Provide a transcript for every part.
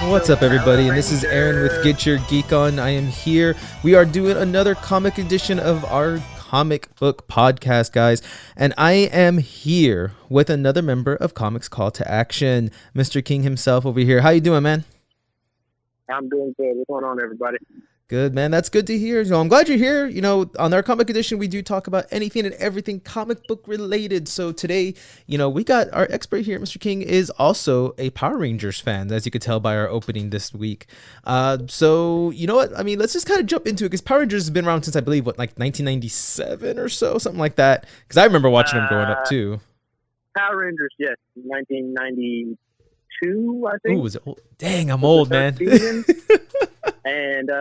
What's up, everybody? And this is Aaron with Get Your Geek On. I am here. We are doing another comic edition of our comic book podcast, guys. And I am here with another member of Comics Call to Action, Mr. King himself over here. How you doing, man? I'm doing good. What's going on, everybody? Good, man. That's good to hear. So I'm glad you're here. You know, on our comic edition, we do talk about anything and everything comic book related. So today, you know, we got our expert here. Mr. King is also a Power Rangers fan, as you could tell by our opening this week. So you know what? I mean, let's just kind of jump into it because Power Rangers has been around since I believe, what, like 1997 or so, something like that. Because I remember watching them growing up too. Power Rangers, yes, 1992, I think. Ooh, was it old? Dang, I'm old, man. And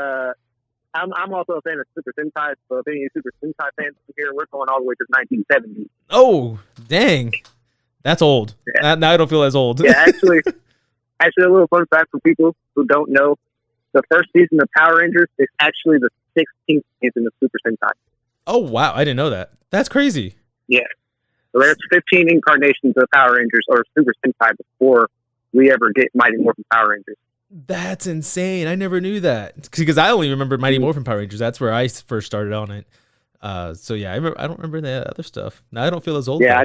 I'm also a fan of Super Sentai, so if any Super Sentai fans here, we're going all the way to 1970. Oh, dang. That's old. Yeah. Now I don't feel as old. Yeah, actually, a little fun fact for people who don't know, the first season of Power Rangers is actually the 16th season of Super Sentai. Oh, wow. I didn't know that. That's crazy. Yeah. So there's 15 incarnations of Power Rangers or Super Sentai before we ever get Mighty Morphin Power Rangers. That's insane. I never knew that because I only remember Mighty Morphin Power Rangers. That's where I first started on it. So yeah, I don't remember the other stuff. Now I don't feel as old. Yeah, though.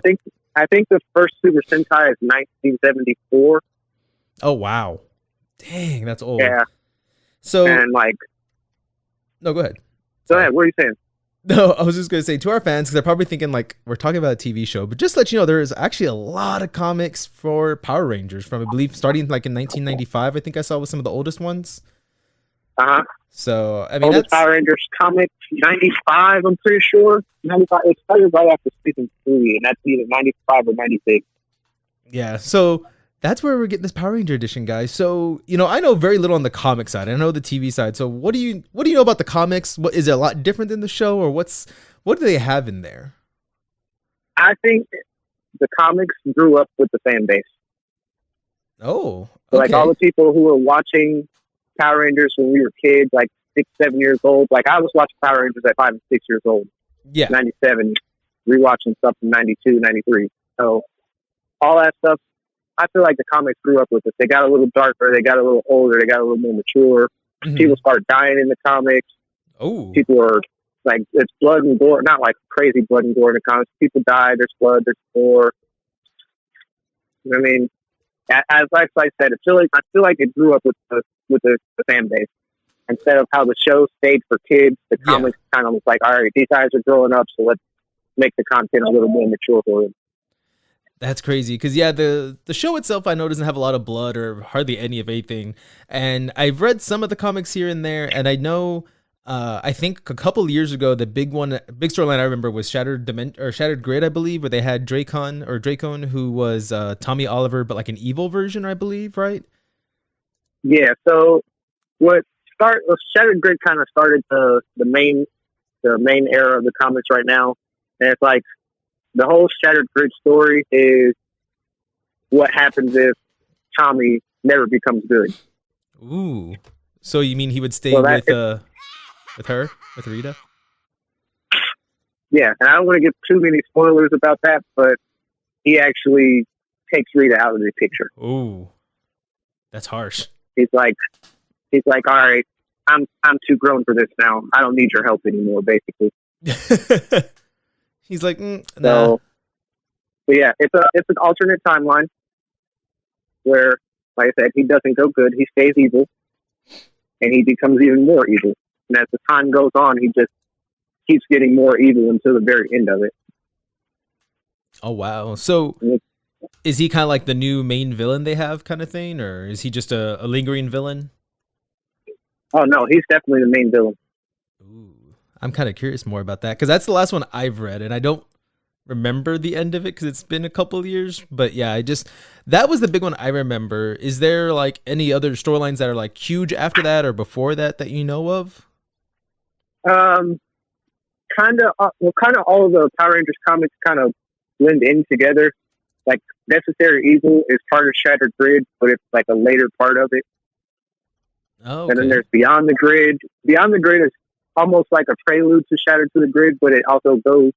I think the first Super Sentai is 1974. Oh wow, dang, that's old. Yeah. So and no, go ahead. Go ahead. What are you saying? No, I was just going to say to our fans, because they're probably thinking like we're talking about a TV show, but just to let you know, there is actually a lot of comics for Power Rangers from, I believe, starting like in 1995. I think I saw was some of the oldest ones. So I mean, oldest Power Rangers comic 95. I'm pretty sure 95. It started right after season 3, and that's either 95 or 96. Yeah. So that's where we're getting this Power Ranger edition, guys. So, you know, I know very little on the comic side. I know the TV side. So what do you know about the comics? What is it a lot different than the show, or what do they have in there? I think the comics grew up with the fan base. Oh, okay. So, like all the people who were watching Power Rangers when we were kids, like 6, 7 years old. Like I was watching Power Rangers at 5 and 6 years old. Yeah. 97, rewatching stuff from 92, 93. So all that stuff, I feel like the comics grew up with it. They got a little darker. They got a little older. They got a little more mature. Mm-hmm. People start dying in the comics. Oh, people are like, it's blood and gore. Not like crazy blood and gore in the comics. People die. There's blood. There's gore. I mean, as I said, I feel like it grew up with the fan base instead of how the show stayed for kids. The comics kind of was like, all right, these guys are growing up, so let's make the content a little more mature for them. That's crazy because the show itself I know doesn't have a lot of blood or hardly any of anything, and I've read some of the comics here and there, and I know I think a couple of years ago the big storyline I remember was Shattered Grid, I believe, where they had Dracon who was Tommy Oliver but like an evil version, I believe, right? Yeah. So Shattered Grid kind of started the main era of the comics right now, and it's like. The whole Shattered Grid story is what happens if Tommy never becomes good. Ooh. So you mean he would stay with her? With Rita? Yeah, and I don't want to give too many spoilers about that, but he actually takes Rita out of the picture. Ooh. That's harsh. He's like, all right, I'm too grown for this now. I don't need your help anymore, basically. He's like, nah. So yeah, it's an alternate timeline where, like I said, he doesn't go good. He stays evil, and he becomes even more evil. And as the time goes on, he just keeps getting more evil until the very end of it. Oh wow! So is he kind of like the new main villain they have, kind of thing, or is he just a lingering villain? Oh no, he's definitely the main villain. Ooh. I'm kind of curious more about that because that's the last one I've read, and I don't remember the end of it because it's been a couple of years. But yeah, that was the big one I remember. Is there like any other storylines that are like huge after that or before that you know of? Kind of all of the Power Rangers comics kind of blend in together. Like Necessary Evil is part of Shattered Grid, but it's like a later part of it. Oh, okay. And then there's Beyond the Grid. Beyond the Grid is almost like a prelude to Shattered to the Grid, but it also goes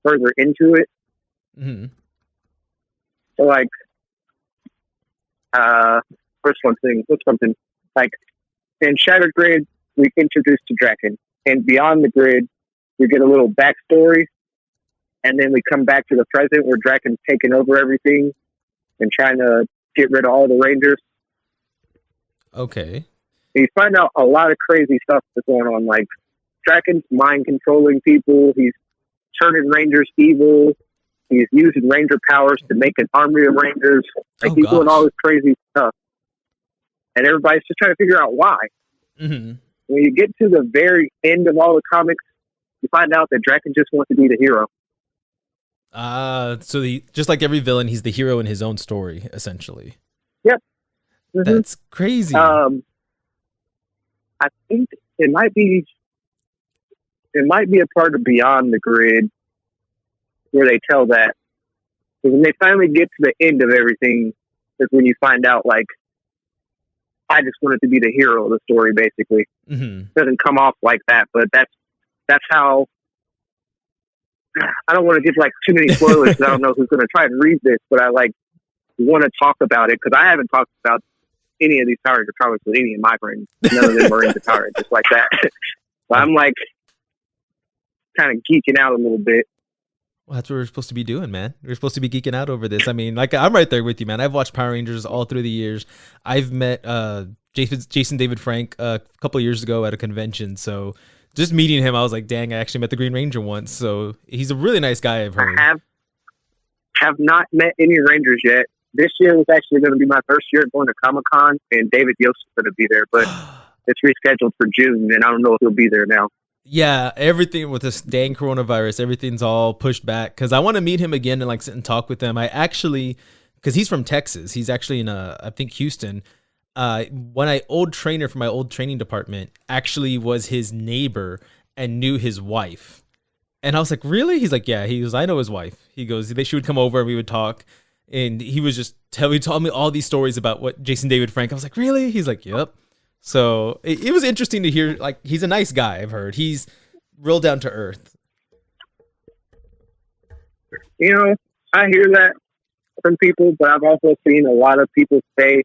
further into it. Mm-hmm. So like, what's something Like in Shattered Grid, we introduced to Draken, and beyond the grid, we get a little backstory, and then we come back to the present where Draken's taking over everything and trying to get rid of all the Rangers. Okay. And you find out a lot of crazy stuff that's going on. Like Draken's mind controlling people. He's turning Rangers evil. He's using Ranger powers to make an army of Rangers. Like he's doing all this crazy stuff, and everybody's just trying to figure out why. Mm-hmm. When you get to the very end of all the comics, you find out that Draken just wants to be the hero. So just like every villain, he's the hero in his own story, essentially. Yep. Mm-hmm. That's crazy. I think it might be a part of Beyond the Grid where they tell that. Because when they finally get to the end of everything, is when you find out, like, I just wanted to be the hero of the story, basically. Mm-hmm. Doesn't come off like that, but that's how. I don't want to give like too many spoilers because I don't know who's going to try and read this, but I like want to talk about it because I haven't talked about any of these Power Ranger comics with any of my friends. None of them are into Power Rangers like that. So I'm like kind of geeking out a little bit. Well, that's what we're supposed to be doing, man. We're supposed to be geeking out over this. I mean, like, I'm right there with you, man. I've watched Power Rangers all through the years. I've met Jason David Frank a couple of years ago at a convention. So just meeting him, I was like, dang, I actually met the Green Ranger once. So he's a really nice guy, I've heard. I have not met any Rangers yet. This year was actually going to be my first year going to Comic-Con, and David Yost is going to be there, but it's rescheduled for June, and I don't know if he'll be there now. Yeah, everything with this dang coronavirus, everything's all pushed back because I want to meet him again and like sit and talk with him. I actually, because he's from Texas, he's actually in I think Houston. Old trainer for my old training department actually was his neighbor and knew his wife. And I was like, really? He's like, yeah. He goes, I know his wife. He goes, she would come over and we would talk. And he was just he told me all these stories about what Jason David Frank. I was like, really? He's like, yep. So it was interesting to hear. Like, he's a nice guy. I've heard he's real down to earth. You know, I hear that from people, but I've also seen a lot of people say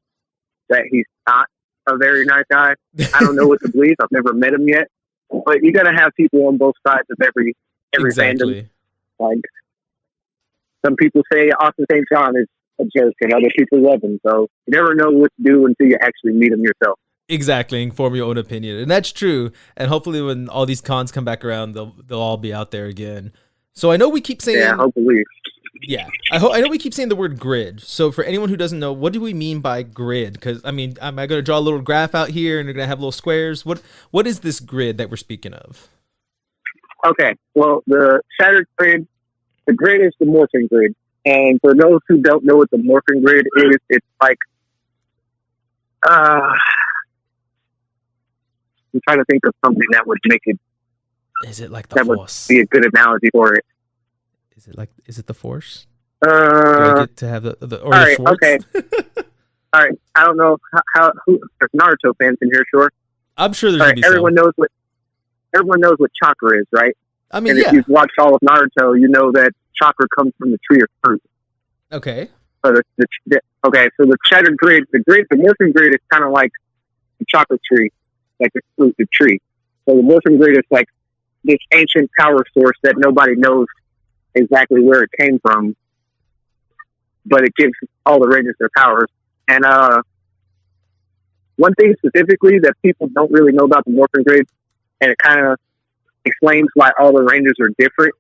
that he's not a very nice guy. I don't know what to believe. I've never met him yet, but you got to have people on both sides of every exactly. fandom. Like some people say Austin St. John is a jerk, and other people love him. So you never know what to do until you actually meet him yourself. Exactly, and form your own opinion, and that's true. And hopefully, when all these cons come back around, they'll all be out there again. So I know we keep saying, yeah, hopefully, yeah. I know we keep saying the word grid. So for anyone who doesn't know, what do we mean by grid? Because I mean, am I going to draw a little graph out here, and they're going to have little squares? What is this grid that we're speaking of? Okay, well, the Shattered Grid, the grid is the morphing grid, and for those who don't know what the morphing grid is, it's like I'm trying to think of something that would make it. Is it like the that Force? Would be a good analogy for it. Is it the Force? Do I get to have the all right, Schwartz? Okay. All right. I don't know who there's Naruto fans in here. Sure. I'm sure there's all gonna right, be everyone knows what chakra is, right? I mean, and if you've watched all of Naruto, you know that chakra comes from the tree of fruit. Okay. So so the Shattered Grid, the morphing grid is kind of like the chakra tree, like the fruit, the tree. So the morphing grid is like this ancient power source that nobody knows exactly where it came from, but it gives all the Rangers their powers. And one thing specifically that people don't really know about the morphing grid, and it kind of explains why all the Rangers are different.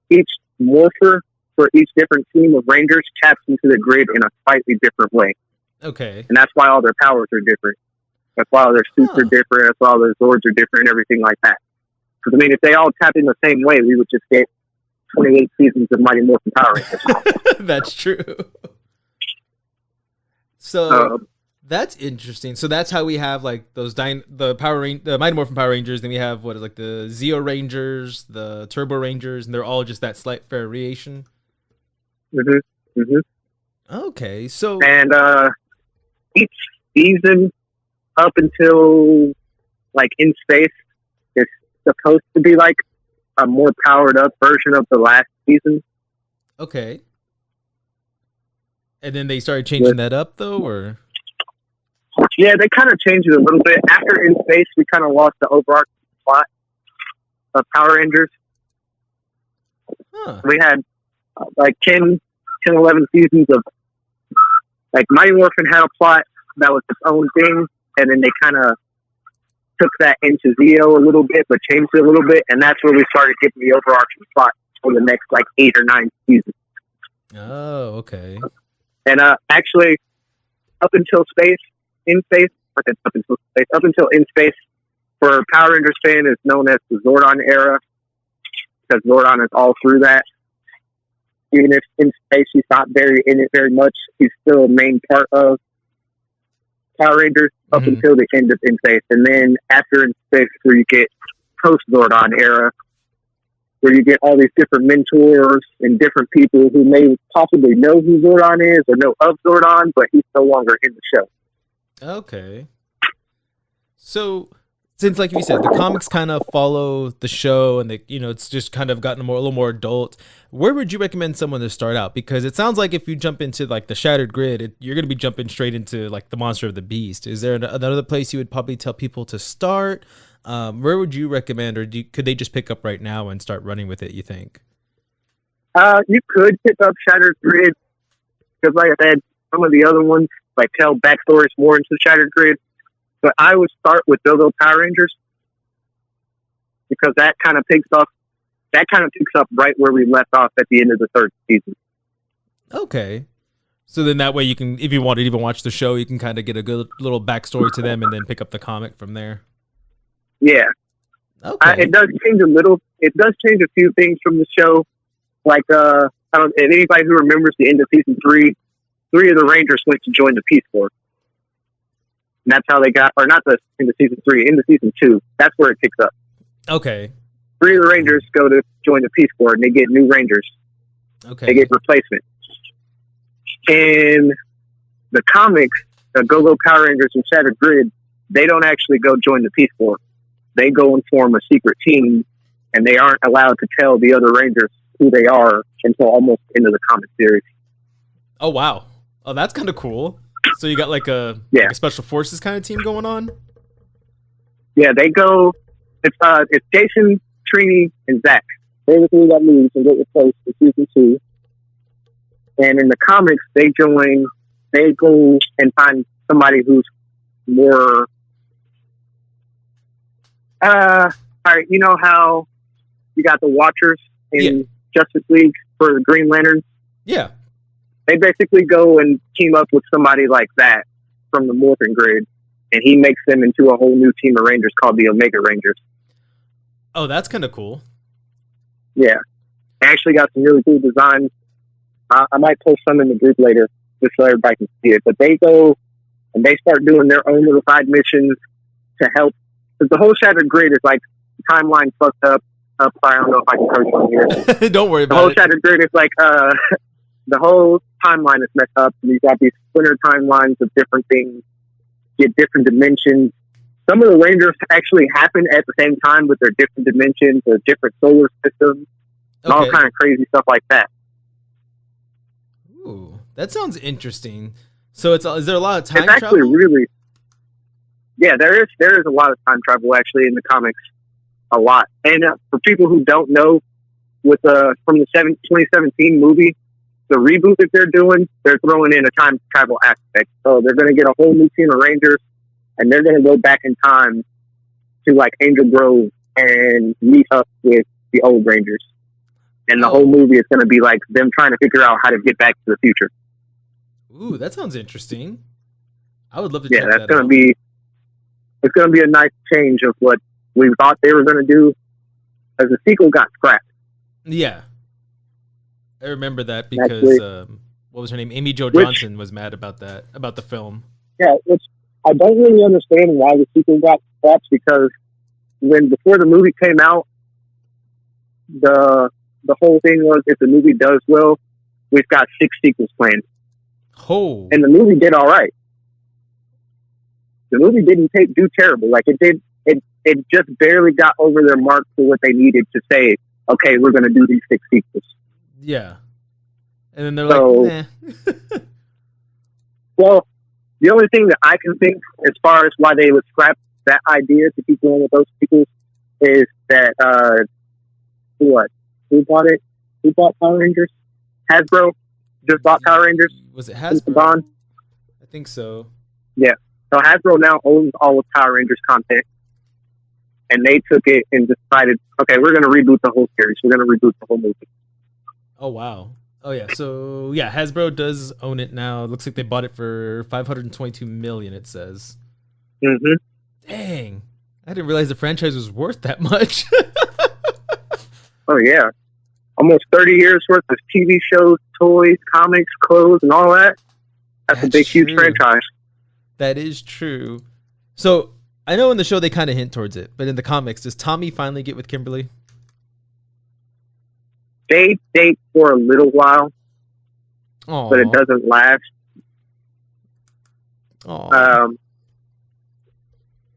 Each morpher for each different team of Rangers taps into the grid in a slightly different way. Okay. And that's why all their powers are different. That's why all their suits are different. That's why all their Zords are different and everything like that. Because, I mean, if they all tap in the same way, we would just get 28 seasons of Mighty Morphin Power Rangers. That's true. So that's interesting. So that's how we have like those the Mighty Morphin Power Rangers. Then we have like the Zeo Rangers, the Turbo Rangers, and they're all just that slight variation. Mm-hmm. Mm-hmm. Okay, so and each season up until like in space is supposed to be like a more powered up version of the last season. Okay. And then they started changing that up though, or Yeah, they kind of changed it a little bit. After In Space, we kind of lost the overarching plot of Power Rangers. Huh. We had like 11 seasons of, like, Mighty Morphin had a plot that was its own thing, and then they kind of took that into Zeo a little bit, but changed it a little bit, and that's where we started getting the overarching plot for the next, like, 8 or 9 seasons. Oh, okay. And actually, up until In Space, for Power Rangers fan, is known as the Zordon era, because Zordon is all through that. Even if In Space he's not in it very much, he's still a main part of Power Rangers up until the end of In Space. And then after In Space, where you get post-Zordon era, where you get all these different mentors and different people who may possibly know who Zordon is or know of Zordon, but he's no longer in the show. Okay. So, since, like you said, the comics kind of follow the show, and it's just kind of gotten a little more adult. Where would you recommend someone to start out? Because it sounds like if you jump into like the Shattered Grid, you're going to be jumping straight into like the Monster of the Beast. Is there another place you would probably tell people to start? Where would you recommend, or could they just pick up right now and start running with it, you think? You could pick up Shattered Grid, because like I said, some of the other ones like tell backstories more into Shattered Grid. But I would start with Go-Go Power Rangers, because that kind of picks up right where we left off at the end of the 3rd season. Okay. So then that way you can, if you want to even watch the show, you can kind of get a good little backstory to them and then pick up the comic from there. Yeah. Okay. It does change a little. It does change a few things from the show. Like, anybody who remembers the end of season 3, 3 of the Rangers went to join the Peace Corps. And that's how they got, or not the into season 3, into season 2. That's where it picks up. Okay. 3 of the Rangers go to join the Peace Corps, and they get new Rangers. Okay. They get replacement. In the comics, the Go-Go Power Rangers and Shattered Grid, they don't actually go join the Peace Corps. They go and form a secret team, and they aren't allowed to tell the other Rangers who they are until almost into the comic series. Oh, wow. Oh, that's kind of cool. So you got like a special forces kind of team going on? Yeah, they go. It's Jason, Trini, and Zach. They're the 3 that leaves and get replaced in season 2. And in the comics, they go and find somebody who's more. All right, you know how you got the Watchers in Justice League for the Green Lanterns? Yeah. They basically go and team up with somebody like that from the Morphin Grid, and he makes them into a whole new team of Rangers called the Omega Rangers. Oh, that's kind of cool. Yeah. I actually got some really cool designs. I might post some in the group later just so everybody can see it. But they go and they start doing their own little side missions to help. Because the whole Shattered Grid is like timeline fucked up. Sorry, I don't know if I can curse on here. Don't worry about it. The whole Shattered Grid is like the whole timeline is messed up. And you've got these splinter timelines of different things, get different dimensions. Some of the Rangers actually happen at the same time with their different dimensions or different solar systems, and all kind of crazy stuff like that. Ooh, that sounds interesting. So is there a lot of time travel? It's actually really, there is a lot of time travel actually in the comics, a lot. And for people who don't know, with from the 2017 movie, the reboot that they're doing, they're throwing in a time travel aspect. So they're going to get a whole new team of Rangers, and they're going to go back in time to like Angel Grove and meet up with the old Rangers. And the whole movie is going to be like them trying to figure out how to get back to the future. Ooh, that sounds interesting. I would love to check that out. It's going to be a nice change of what we thought they were going to do, as the sequel got scrapped. Yeah. I remember that because, what was her name? Amy Jo Johnson was mad about that, about the film. Yeah, I don't really understand why the sequel got scrapped, because before the movie came out, the whole thing was, if the movie does well, we've got 6 sequels planned. Oh. And the movie did all right. The movie didn't do terrible. Like it did, it just barely got over their mark for what they needed to say, okay, we're going to do these 6 sequels. Yeah. And then they're like, nah. Well, The only thing that I can think as far as why they would scrap that idea to keep going with those people is that who bought it? Who bought Power Rangers? Hasbro just bought Power Rangers. Was it Hasbro? I think so. Yeah. So Hasbro now owns all of Power Rangers content, and they took it and decided, okay, we're going to reboot the whole series. We're going to reboot the whole movie. Oh wow. Oh yeah. So yeah, Hasbro does own it now. It looks like they bought it for $522 million. It says. Mm-hmm. Dang. I didn't realize the franchise was worth that much. Oh yeah. Almost 30 years worth of TV shows, toys, comics, clothes, and all that. That's a big, huge franchise. That is true. So I know in the show they kind of hint towards it, but in the comics, does Tommy finally get with Kimberly? They date for a little while, Aww. but it doesn't last. Aww.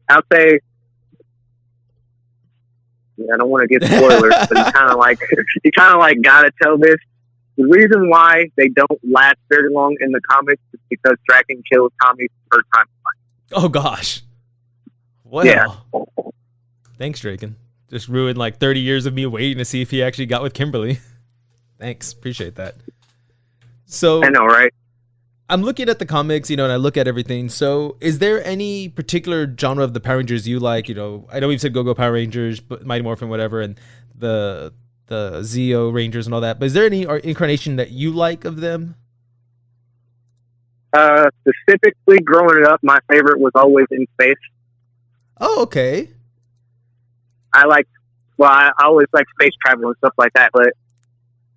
I'll say, I don't want to give spoilers, but you kind of like gotta tell this. The reason why they don't last very long in the comics is because Draken kills Tommy first time. Oh gosh. Wow. Yeah. Thanks, Draken. Just ruined like 30 years of me waiting to see if he actually got with Kimberly. Thanks. Appreciate that. So I know, right? I'm looking at the comics, and I look at everything. So is there any particular genre of the Power Rangers you like? I know we've said Go-Go Power Rangers, but Mighty Morphin, whatever, and the Zeo Rangers and all that. But is there any incarnation that you like of them? Specifically, growing up, my favorite was always In Space. Oh, okay. I always like space travel and stuff like that, but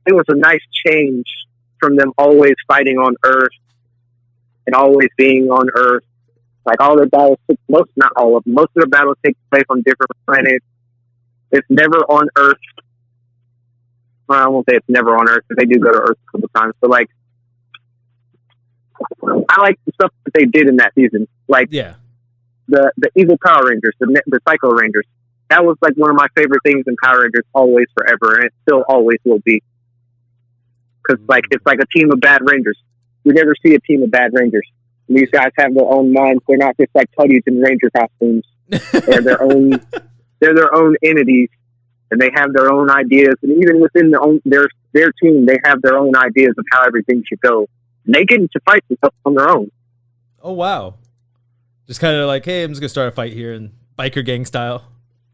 it was a nice change from them always fighting on Earth and always being on Earth. Like all their battles, most of their battles take place on different planets. It's never on Earth. Well, I won't say it's never on Earth, but they do go to Earth a couple times. So like, I like the stuff that they did in that season. Like, yeah, the evil Power Rangers, the Psycho Rangers. That was like one of my favorite things in Power Rangers, always, forever, and it still always will be. Because like it's like a team of bad Rangers. You never see a team of bad Rangers. And these guys have their own minds. They're not just like putties in Ranger costumes. They're their own. They're their own entities, and they have their own ideas. And even within their team, they have their own ideas of how everything should go. And they get into fights and stuff on their own. Oh wow! Just kind of like, hey, I'm just gonna start a fight here, and biker gang style,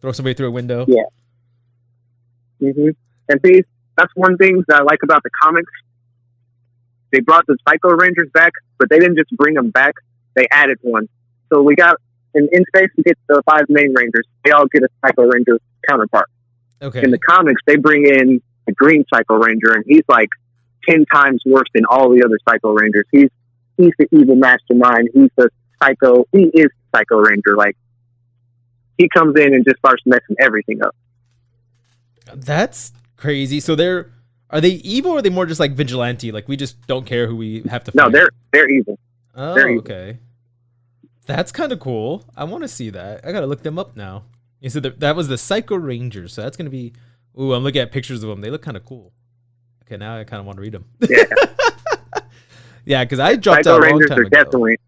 throw somebody through a window. Yeah. Mhm. And see, that's one thing that I like about the comics. They brought the Psycho Rangers back, but they didn't just bring them back. They added one. So we got, in Space, we get the 5 main Rangers. They all get a Psycho Ranger counterpart. Okay. In the comics, they bring in a green Psycho Ranger, and he's like 10 times worse than all the other Psycho Rangers. He's the evil mastermind. He's the psycho. He is Psycho Ranger. Like, he comes in and just starts messing everything up. That's crazy. So are they evil, or are they more just like vigilante? Like, we just don't care who we have to fight? No, they're evil. Oh, they're evil. Okay. That's kind of cool. I want to see that. I got to look them up now. You said that was the Psycho Rangers, so that's going to be... Ooh, I'm looking at pictures of them. They look kind of cool. Okay, now I kind of want to read them. Yeah. Yeah, because I dropped Psycho out a long Rangers time are ago. definitely...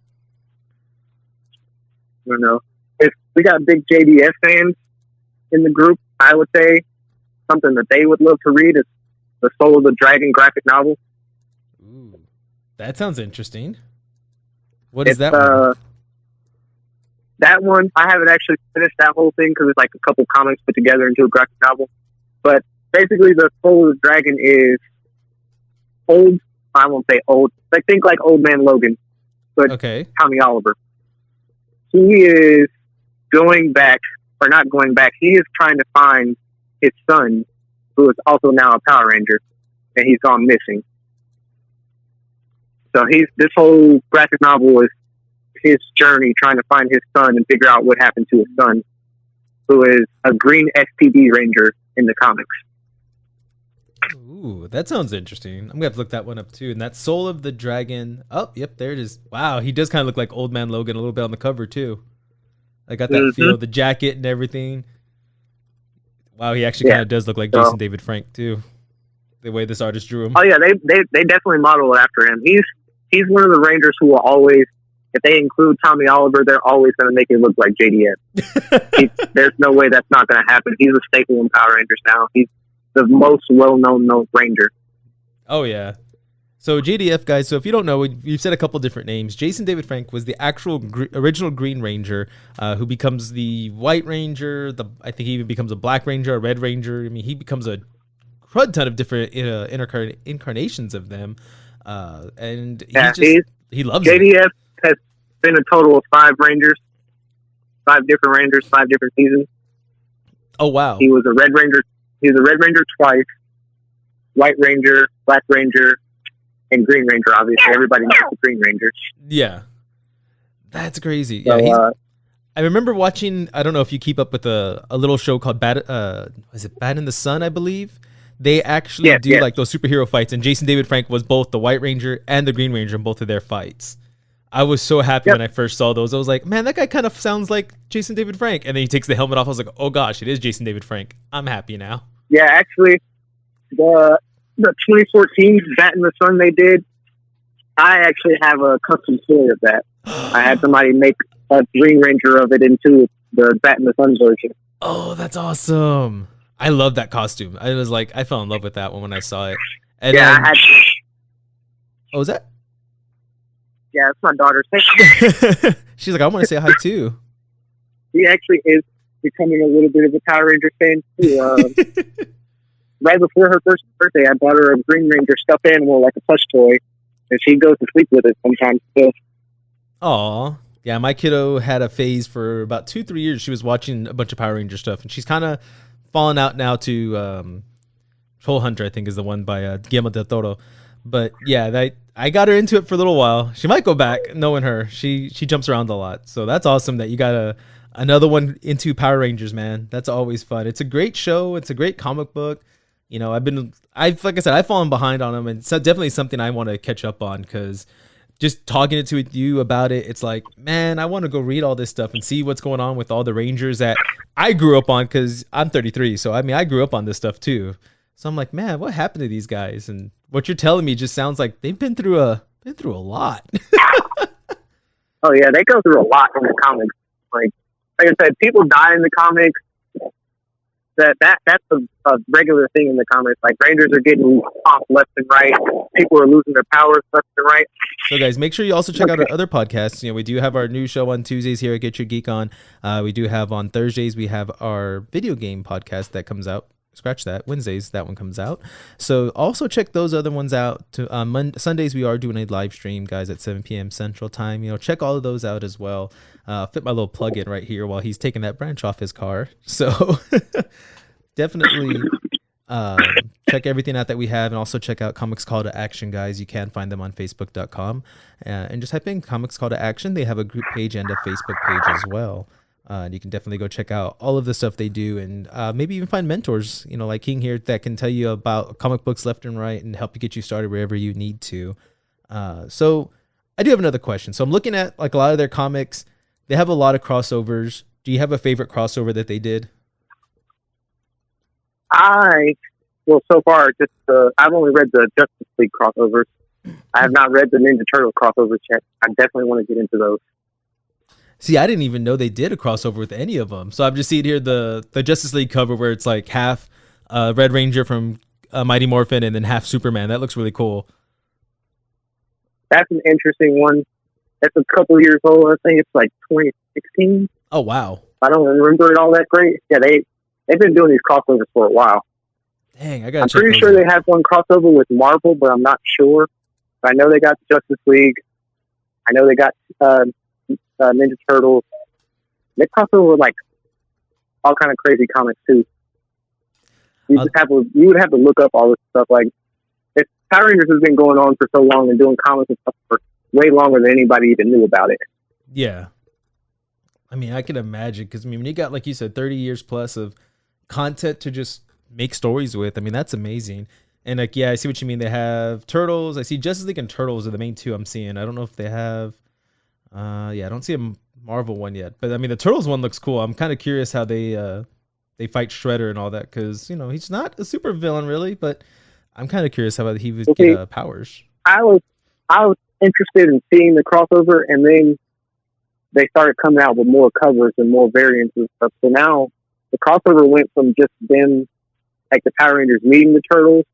I don't know. If we got big JDS fans in the group, I would say something that they would love to read is the Soul of the Dragon graphic novel. Ooh, that sounds interesting. What is that one? That one, I haven't actually finished that whole thing because it's like a couple comics put together into a graphic novel. But basically, the Soul of the Dragon is old. I won't say old. I think like Old Man Logan, but Okay. Tommy Oliver. He is going back, or not going back. He is trying to find his son, who is also now a Power Ranger, and he's gone missing. So this whole graphic novel is his journey trying to find his son and figure out what happened to his son, who is a green SPD Ranger in the comics. Ooh, that sounds interesting. I'm going to have to look that one up too. And that Soul of the Dragon. Oh, yep, there it is. Wow, he does kind of look like Old Man Logan a little bit on the cover too. I got that feel, the jacket and everything. Wow, he actually kind of does look like Jason David Frank too. The way this artist drew him. Oh yeah, they definitely model it after him. He's one of the Rangers who will always if they include Tommy Oliver, they're always going to make it look like JDF. There's no way that's not going to happen. He's a staple in Power Rangers now. He's the most well-known Ranger. Oh, yeah. So JDF, guys, so if you don't know, we've said a couple different names. Jason David Frank was the actual original Green Ranger who becomes the White Ranger. I think he even becomes a Black Ranger, a Red Ranger. I mean, he becomes a crud ton of different incarnations of them. And he loves JDF it. Has been a total of 5 Rangers, 5 different Rangers, 5 different seasons. Oh, wow. He was a Red Ranger. He was a Red Ranger twice, White Ranger, Black Ranger, and Green Ranger. Obviously, everybody knows the Green Ranger. Yeah, that's crazy. So, yeah, I remember watching. I don't know if you keep up with a little show called Bad. Is it Bad in the Sun? I believe they actually do like those superhero fights, and Jason David Frank was both the White Ranger and the Green Ranger in both of their fights. I was so happy when I first saw those. I was like, man, that guy kind of sounds like Jason David Frank. And then he takes the helmet off. I was like, oh gosh, it is Jason David Frank. I'm happy now. Yeah, actually, the 2014 Bat in the Sun they did, I actually have a custom toy of that. I had somebody make a Green Ranger of it into the Bat in the Sun version. Oh, that's awesome. I love that costume. I fell in love with that one when I saw it. And yeah, I had to. Oh, was that? Yeah, it's my daughter's thing. She's like, I want to say hi too. She actually is becoming a little bit of a Power Ranger fan too. Right before her first birthday, I bought her a Green Ranger stuffed animal, like a plush toy, and she goes to sleep with it sometimes still. Aw. Yeah, my kiddo had a phase for about 2-3 years. She was watching a bunch of Power Ranger stuff, and she's kind of fallen out now to Troll Hunter, I think is the one by Guillermo del Toro. But yeah, I got her into it for a little while. She might go back, knowing her. She jumps around a lot. So that's awesome that you got another one into Power Rangers, man. That's always fun. It's a great show. It's a great comic book. You know, like I said, I've fallen behind on them, and it's definitely something I want to catch up on, because just talking to you about it, it's like, man, I want to go read all this stuff and see what's going on with all the Rangers that I grew up on, because I'm 33. So, I mean, I grew up on this stuff too. So I'm like, man, what happened to these guys? And what you're telling me just sounds like they've been through a lot. Oh yeah, they go through a lot in the comics. Like I said, people die in the comics. That's a regular thing in the comics. Like Rangers are getting off left and right. People are losing their powers left and right. So guys, make sure you also check out our other podcasts. You know, we do have our new show on Tuesdays here at Get Your Geek On. We do have on Thursdays, we have our video game podcast that comes out. Scratch that. Wednesdays, that one comes out. So also check those other ones out. Sundays, we are doing a live stream, guys, at 7 p.m. Central Time. You know, check all of those out as well. Fit my little plug in right here while he's taking that branch off his car. So definitely check everything out that we have, and also check out Comics Call to Action, guys. You can find them on Facebook.com. And just type in Comics Call to Action. They have a group page and a Facebook page as well. And you can definitely go check out all of the stuff they do, and maybe even find mentors, you know, like King here, that can tell you about comic books left and right and help you get you started wherever you need to. So I do have another question. So I'm looking at like a lot of their comics. They have a lot of crossovers. Do you have a favorite crossover that they did? So far, just I've only read the Justice League crossovers. I have not read the Ninja Turtle crossovers yet. I definitely want to get into those. See, I didn't even know they did a crossover with any of them. So I've just seen here the Justice League cover where it's like half Red Ranger from Mighty Morphin and then half Superman. That looks really cool. That's an interesting one. It's a couple years old. I think it's like 2016. Oh, wow. I don't remember it all that great. Yeah, they've been doing these crossovers for a while. Dang, I got. I'm pretty sure they have one crossover with Marvel, but I'm not sure. I know they got Justice League. I know they got Ninja Turtles. They cross over like all kind of crazy comics too. You would have to look up all this stuff. Like, if Power Rangers has been going on for so long and doing comics and stuff for way longer than anybody even knew about it. Yeah, I mean, I can imagine, because I mean, when you got, like you said, 30 years plus of content to just make stories with, I mean, that's amazing. And like, yeah, I see what you mean. They have Turtles. I see Justice League and Turtles are the main two I'm seeing. I don't know if they have. I don't see a Marvel one yet, but I mean, the Turtles one looks cool. I'm kind of curious how they fight Shredder and all that, because you know, he's not a super villain really, but I'm kind of curious how he would get powers. I was interested in seeing the crossover, and then they started coming out with more covers and more variants and stuff. So now the crossover went from just them, like the Power Rangers meeting the Turtles,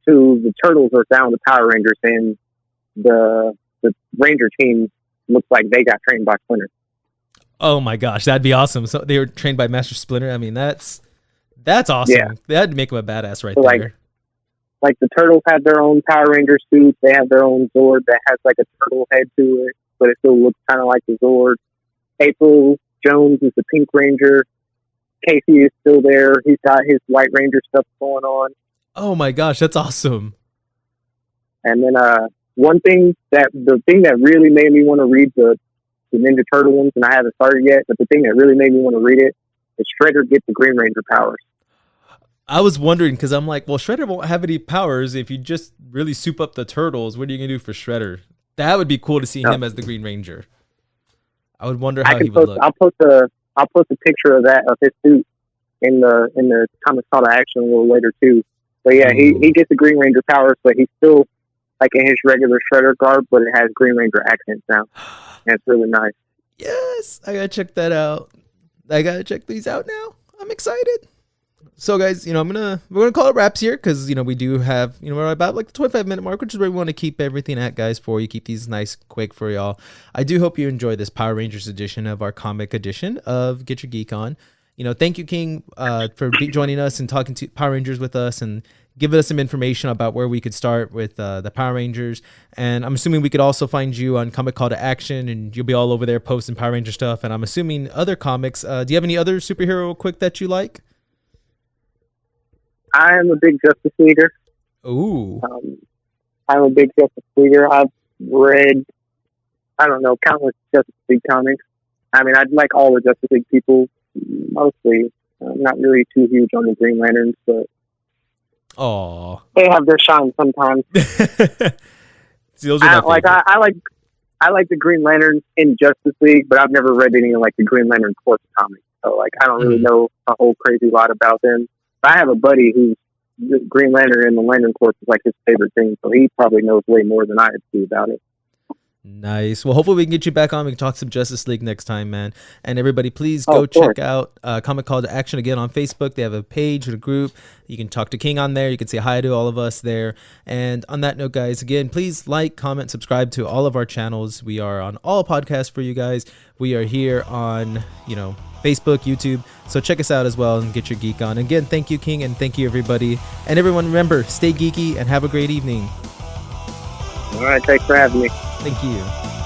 to the Turtles are down the Power Rangers, and the Ranger team looks like they got trained by Splinter. Oh my gosh, that'd be awesome. So they were trained by Master Splinter. I mean, that's awesome. Yeah. That'd make him a badass right So, there. Like the Turtles have their own Power Ranger suits. They have their own Zord that has like a turtle head to it, but it still looks kind of like the Zord. April Jones is the Pink Ranger. Casey is still there. He's got his White Ranger stuff going on. Oh my gosh, that's awesome. And then the thing that really made me want to read the Ninja Turtle ones, and I haven't started yet, but the thing that really made me want to read it is Shredder gets the Green Ranger powers. I was wondering, because I'm like, well, Shredder won't have any powers if you just really soup up the Turtles. What are you going to do for Shredder? That would be cool to see him as the Green Ranger. I would wonder how he would look. I'll post a picture of his suit in the Comic Call to Action a little later too. But yeah, he gets the Green Ranger powers, but he's still like in his regular Shredder garb, but it has Green Ranger accents now. And it's really nice. Yes, I gotta check that out. I gotta check these out now. I'm excited. So guys, we're gonna call it wraps here, because we do have we're about like the 25-minute mark, which is where we want to keep everything at, guys, for you. Keep these nice quick for y'all. I do hope you enjoy this Power Rangers edition of our comic edition of Get Your Geek On. Thank you, King, for joining us and talking to Power Rangers with us and giving us some information about where we could start with the Power Rangers. And I'm assuming we could also find you on Comic Call to Action, and you'll be all over there posting Power Ranger stuff. And I'm assuming other comics. Do you have any other superhero quick that you like? I am a big Justice Leaguer. Ooh. I'm a big Justice Leaguer. I've read, countless Justice League comics. I mean, I like all the Justice League people, mostly. I'm not really too huge on the Green Lanterns, but they have their shine sometimes. See, those are I like the Green Lanterns in Justice League, but I've never read any of like the Green Lantern Corps comics. So I don't really know a whole crazy lot about them. But I have a buddy who's the Green Lantern and the Lantern Corps is like his favorite thing, so he probably knows way more than I do about it. Nice. Well, hopefully we can get you back on. We can talk some Justice League next time, man. And everybody, please go check out Comic Call to Action again on Facebook. They have a page and a group. You can talk to King on there. You can say hi to all of us there. And on that note, guys, again, please like, comment, subscribe to all of our channels. We are on all podcasts for you guys. We are here on, Facebook, YouTube. So check us out as well and get your geek on. Again, thank you, King, and thank you, everybody. And everyone, remember, stay geeky and have a great evening. All right, thanks for having me. Thank you.